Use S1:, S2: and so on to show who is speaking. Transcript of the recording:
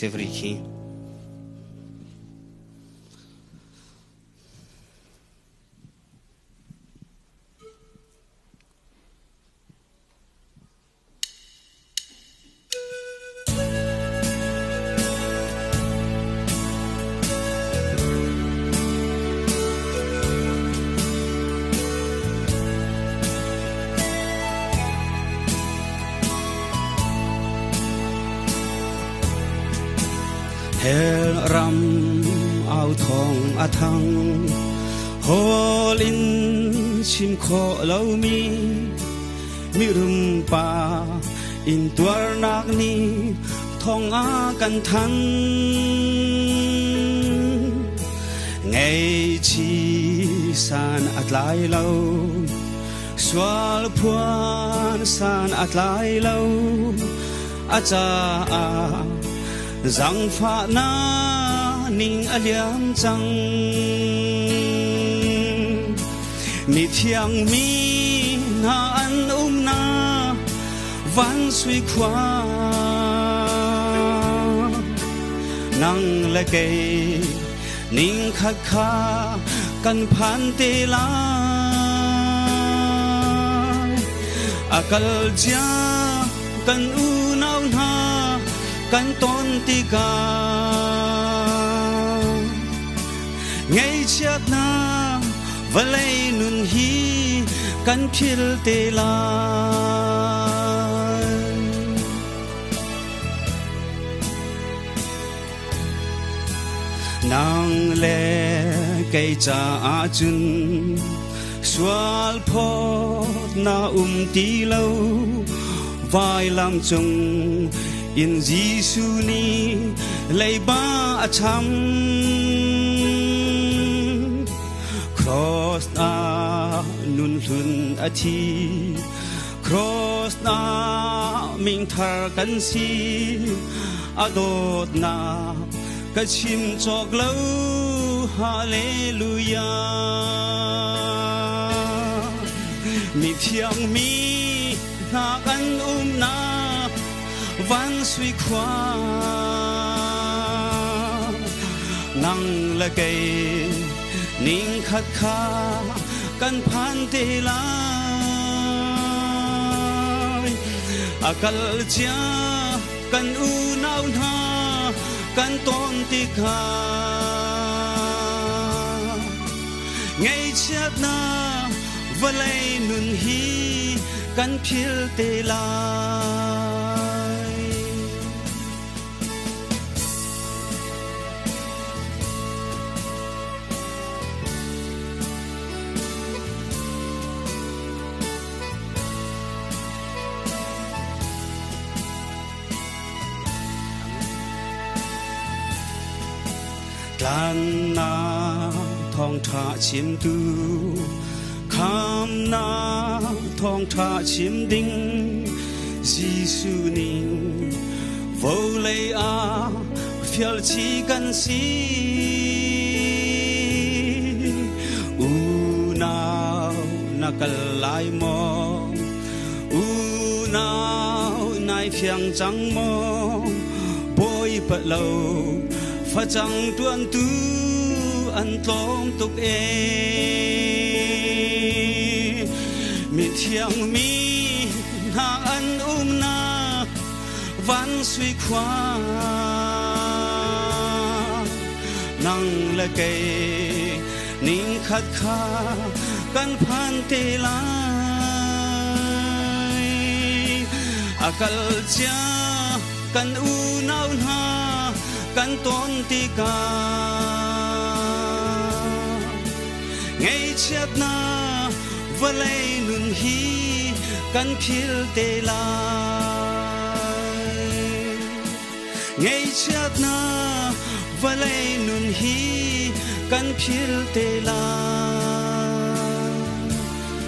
S1: tevrihi hel ram ao thong athang holin chim kho lâu mi rum pa in tuar nak ni thong a kan than ngày chi san at lai lâu swal phuan san at lai lâu acha a giang pha na ning aliam chang mi thiang mi na an na van suy khoa nang le ke ning khat kha kan phan te la akal ja kan u nau na kan ton ti ka ngày chiat na valai nun hi kan phil te la nang le kai cha a chun swal pho na ti lâu vai lam chung in Giêsu ni lấy ba chăm cross na nun lun a thi cross na mình thar kan si adot na ka chim chok lâu hallelujah mi thiang mi na kan na van suy khoa nang la cây ning khát kha kan phan te la akal cha kan u nau na kan ton ti kha ngày chiat na valai nun hi kan phil te la lan na thong tha chim tu kham na thong tha chim ding Giêsu ning vô lei a phial chi kan si u nào na kal lai mo u nào nai phiang chang mo boy pa lâu pha chẳng tuan tu an tong tuk mi thiang mi na an na van suy khoa nang la ke ning khat kha kan phan te lai akal cha kan u nau na kan ton ti ka ngày chiat na valai nun hi kan phil te la ngày chiat na valai nun hi kan phil te la